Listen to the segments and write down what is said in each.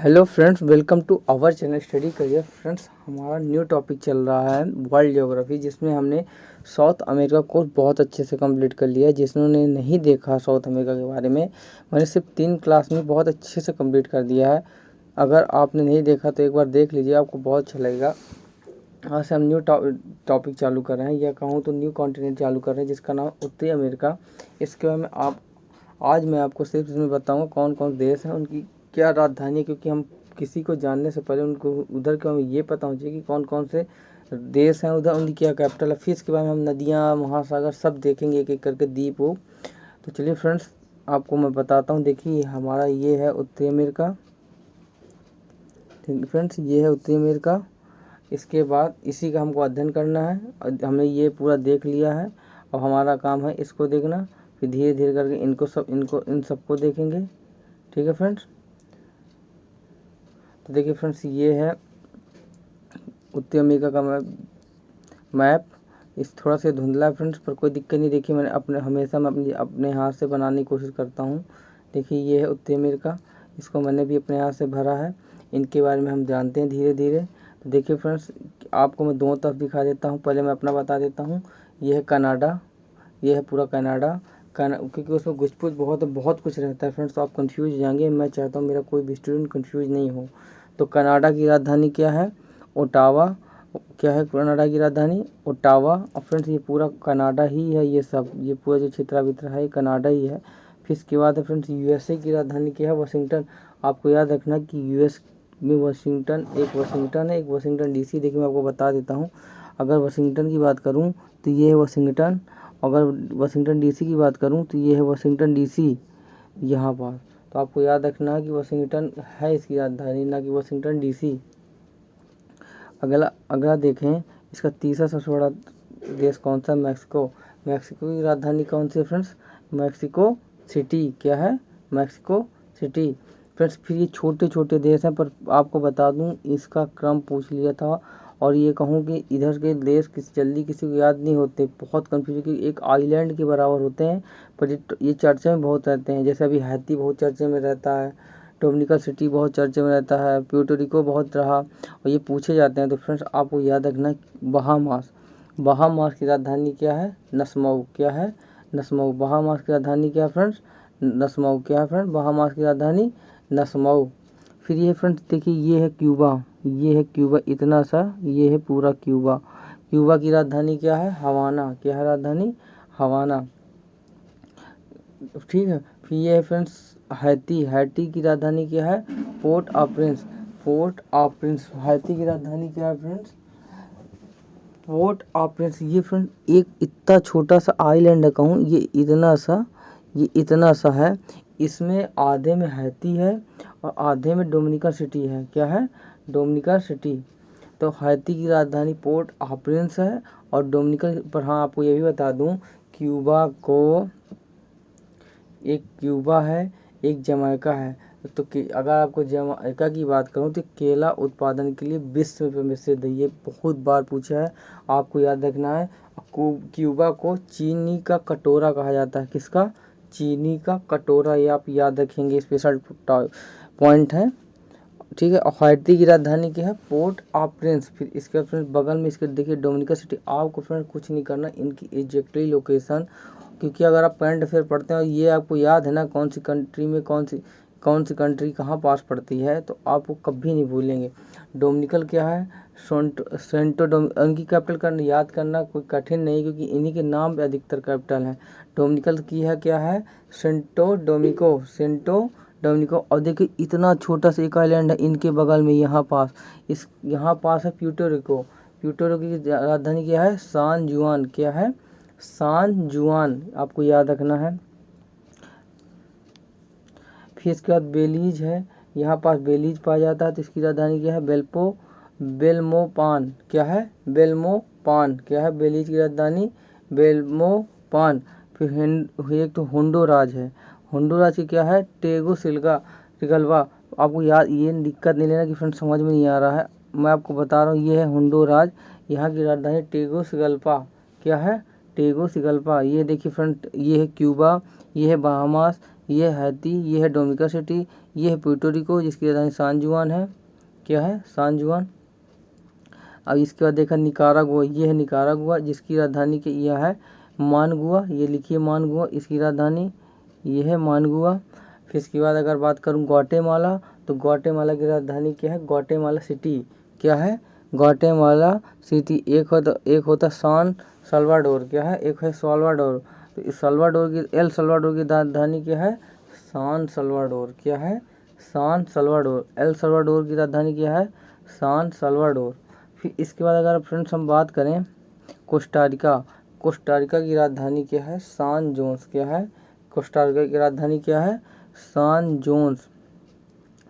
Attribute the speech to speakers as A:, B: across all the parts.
A: Hello friends, welcome to our channel Study Career. Friends, हमारा new topic चल रहा है वर्ल्ड ज्योग्राफी, जिसमें हमने साउथ अमेरिका कोर्स बहुत अच्छे से कंप्लीट कर लिया है। जिन्होंने नहीं देखा साउथ अमेरिका के बारे में, मैंने सिर्फ 3 क्लास में बहुत अच्छे से कंप्लीट कर दिया है। अगर आपने नहीं देखा तो एक बार देख लीजिए, आपको बहुत अच्छा लगेगा। आज से हम न्यू टॉपिक चालू कर रहे हैं, या कहूँ तो न्यू कॉन्टिनेंट चालू कर रहे हैं, जिसका नाम उत्तरी अमेरिका। इसके बारे में आज मैं आपको सिर्फ इसमें बताऊँगा कौन कौन देश हैं, उनकी क्या राजधानी है, क्योंकि हम किसी को जानने से पहले उनको उधर का हमें ये पता होना चाहिए कि कौन कौन से देश हैं उधर, उनकी क्या कैपिटल है। फिर इसके बारे में हम नदियाँ, महासागर सब देखेंगे, एक एक करके द्वीप हो। तो चलिए फ्रेंड्स, आपको मैं बताता हूँ। देखिए, हमारा ये है उत्तरी अमेरिका। ठीक फ्रेंड्स, ये है उत्तरी अमेरिका। इसके बाद इसी का हमको अध्ययन करना है, और हमने ये पूरा देख लिया है। अब हमारा काम है इसको देखना, फिर धीरे धीरे करके इन सबको देखेंगे। ठीक है फ्रेंड्स। तो देखिए फ्रेंड्स, ये है उत्तरी अमेरिका का मैप। इस थोड़ा सा धुंधला है फ्रेंड्स, पर कोई दिक्कत नहीं। देखिए, मैंने हमेशा मैं अपने हाथ से बनाने की कोशिश करता हूँ। देखिए, ये है उत्तरी अमेरिका, इसको मैंने भी अपने हाथ से भरा है। इनके बारे में हम जानते हैं धीरे धीरे। तो देखिए फ्रेंड्स, आपको मैं दोनों तरफ दिखा देता हूँ। पहले मैं अपना बता देता हूँ। ये है कनाडा, ये है पूरा कनाडा। क्योंकि उसमें गुजपुज बहुत कुछ रहता है फ्रेंड्स, तो आप कंफ्यूज हो जाएंगे। मैं चाहता हूँ मेरा कोई भी स्टूडेंट कंफ्यूज नहीं हो। तो कनाडा की राजधानी क्या है? ओटावा। क्या है कनाडा की राजधानी? ओटावा। और फ्रेंड्स, ये पूरा कनाडा ही है। ये सब, ये पूरा जो क्षेत्र वित्र है, ये कनाडा ही है। फिर इसके बाद है फ्रेंड्स, यूएसए की राजधानी क्या है? वाशिंगटन। आपको याद रखना कि यूएस में वाशिंगटन है, एक वाशिंगटन डीसी। देखिए, मैं आपको बता देता हूँ। अगर वाशिंगटन की बात करूँ तो ये है वाशिंगटन। अगर वाशिंगटन डीसी की बात करूं तो ये है वाशिंगटन डीसी यहाँ पर। तो आपको याद रखना है कि वाशिंगटन है इसकी राजधानी, ना कि वाशिंगटन डीसी। अगला देखें, इसका तीसरा सबसे बड़ा देश कौन सा? मैक्सिको। मैक्सिको की राजधानी कौन सी है फ्रेंड्स? Mexico city. क्या है? Mexico city. फ्रेंड्स, फिर ये छोटे छोटे देश हैं, पर आपको बता दूं इसका क्रम पूछ लिया था, और ये कहूँ कि इधर के देश जल्दी किसी को याद नहीं होते, बहुत कन्फ्यूज, क्योंकि एक आइलैंड के बराबर होते हैं, पर ये चर्चे में बहुत रहते हैं। जैसे अभी हैती बहुत चर्चे में रहता है, डोमिनिकन सिटी बहुत चर्चे में रहता है, प्यूर्टो रिको बहुत रहा, और ये पूछे जाते हैं। तो फ्रेंड्स, आपको याद रखना बहामास। बहामास की राजधानी क्या है? नसमऊ। क्या है? नसमऊ। बहामास की राजधानी क्या है फ्रेंड्स? नसमऊ। क्या है फ्रेंड्स? बहामास की राजधानी नसमऊ। फिर ये फ्रेंड्स देखिए, ये है क्यूबा। ये है क्यूबा, इतना सा, ये है पूरा क्यूबा। क्यूबा की राजधानी क्या है? हवाना। क्या है राजधानी? हवाना। ठीक है। फिर ये है फ्रेंड्स हैती। हैती की राजधानी क्या है? पोर्ट ऑ प्रिंस। पोर्ट ऑ प्रिंस। हैती की राजधानी क्या है फ्रेंड्स? पोर्ट ऑ प्रिंस। ये फ्रेंड एक इतना छोटा सा आइलैंड है, कहूँ ये इतना सा है। इसमें आधे में हैती है और आधे में डोमिनिका सिटी है। क्या है? Dominica city. तो हैती की राजधानी पोर्ट ऑ प्रिंस है, और डोमिनिका। पर हाँ, आपको ये भी बता दूं, क्यूबा है, एक जमैका है। तो अगर आपको जमैका की बात करूं तो केला उत्पादन के लिए विश्व में प्रसिद्ध है। ये बहुत बार पूछा है, आपको याद रखना है। क्यूबा को चीनी का कटोरा कहा जाता है। किसका? चीनी का कटोरा। ये आप याद रखेंगे, स्पेशल पॉइंट है। ठीक है। और हैती की राजधानी क्या है? पोर्ट ऑ प्रिंस। फिर इसके फ्रेंड्स बगल में इसके देखिए डोमिनिका सिटी। आपको फ्रेंड्स कुछ नहीं करना, इनकी एग्जैक्टली लोकेशन, क्योंकि अगर आप करंट अफेयर पढ़ते हैं और ये आपको याद है ना कौन सी कंट्री में कौन सी कंट्री कहाँ पास पड़ती है, तो आपको कभी नहीं भूलेंगे। डोमिनिकल क्या है? उनकी कैपिटल याद करना कोई कठिन नहीं, क्योंकि इन्हीं के नाम पे अधिकतर कैपिटल है। डोमिनिकल की है क्या है? CentOS Domenico. और देखिए, इतना छोटा सा एक आइलैंड है इनके बगल में, यहाँ पास है प्यूर्टो रिको। प्यूर्टो रिको की राजधानी क्या है? सान जुआन। क्या है? सान जुआन। आपको याद रखना है। फिर इसके बाद बेलीज है, यहाँ पास बेलीज पाया जाता है। तो इसकी राजधानी क्या है? बेल्मोपान। क्या है? बेल्मोपान। क्या है? बेलीज की राजधानी बेल्मोपान। फिर एक तो होंडुराज है। होंडुराज की क्या है? टेगुसिगल्वा। आपको याद, ये दिक्कत नहीं लेना कि फ्रेंड समझ में नहीं आ रहा है, मैं आपको बता रहा हूँ। ये है होंडुराज, यहाँ की राजधानी टेगुसिगल्पा। क्या है? टेगुसिगल्पा। ये देखिए फ्रेंड, ये है क्यूबा, ये है बहामास, ये है हैती, ये है डोमिनिका सिटी, ये है प्यूर्टोरिको जिसकी राजधानी सान जुआन है, क्या है, सान जुआन। अब इसके बाद देखा निकारागुआ, ये है निकारागुआ जिसकी राजधानी की यह है मानगुआ, ये लिखिए मानगुआ, इसकी राजधानी ये है मानगुआ। फिर इसके बाद अगर बात करूँ ग्वाटेमाला, तो ग्वाटेमाला की राजधानी क्या है, ग्वाटेमाला सिटी, क्या है, ग्वाटेमाला सिटी। एक होता सान सल्वाडोर, क्या है, एक है साल्वाडोर। तो इस सल्वाडोर की, एल सल्वाडोर की राजधानी क्या है, सान सल्वाडोर, क्या है, सान सल्वाडोर। एल सल्वाडोर की राजधानी क्या है, सान सल्वाडोर। फिर इसके बाद अगर फ्रेंड्स हम बात करें कोस्टारिका, कोस्टारिका की राजधानी क्या है, सान जोन्स, क्या है, कोस्टारिका की राजधानी क्या है, सान जोन्स।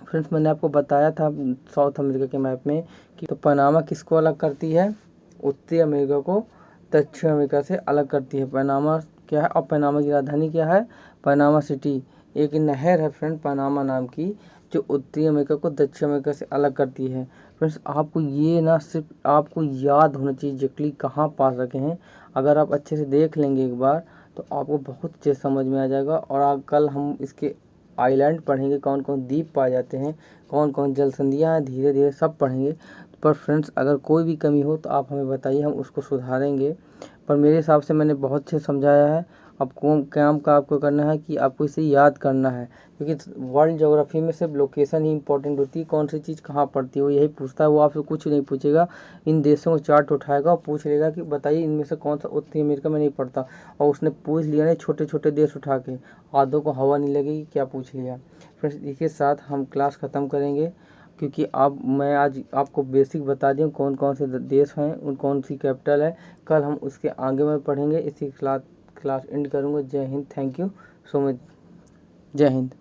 A: फ्रेंड्स मैंने आपको बताया था साउथ अमेरिका के मैप में कि तो पनामा किसको अलग करती है, उत्तरी अमेरिका को दक्षिण अमेरिका से अलग करती है। पनामा क्या है, और पनामा की राजधानी क्या है, पनामा सिटी। एक नहर है फ्रेंड पनामा नाम की जो उत्तरी अमेरिका को दक्षिण अमेरिका से अलग करती है। फ्रेंड्स आपको ये ना सिर्फ आपको याद होना चाहिए एग्जैक्टली कहाँ पास रखे हैं। अगर आप अच्छे से देख लेंगे एक बार तो आपको बहुत अच्छे समझ में आ जाएगा। और कल हम इसके आइलैंड पढ़ेंगे, कौन कौन द्वीप पाए जाते हैं, कौन कौन जल संधियाँ हैं, धीरे धीरे सब पढ़ेंगे। पर फ्रेंड्स अगर कोई भी कमी हो तो आप हमें बताइए, हम उसको सुधारेंगे। पर मेरे हिसाब से मैंने बहुत अच्छे समझाया है। अब काम का आपको करना है कि आपको इसे याद करना है, क्योंकि वर्ल्ड ज्योग्राफी में सिर्फ लोकेशन ही इंपॉर्टेंट होती है, कौन सी चीज़ कहाँ पड़ती है वो यही पूछता है। वो आपसे कुछ नहीं पूछेगा, इन देशों को चार्ट उठाएगा और पूछ लेगा कि बताइए इनमें से कौन सा उत्तरी अमेरिका में नहीं पड़ता। और उसने पूछ लिया ना छोटे छोटे देश उठा के, आधों को हवा नहीं लगेगी क्या पूछ लिया। फ्रेंड्स इसके साथ हम क्लास ख़त्म करेंगे, क्योंकि मैं आज आपको बेसिक बता दूँ कौन कौन से देश हैं, उन कौन सी कैपिटल है। कल हम उसके आगे में पढ़ेंगे। इसी क्लास एंड करूँगा। जय Hind, thank you so much, जय हिंद।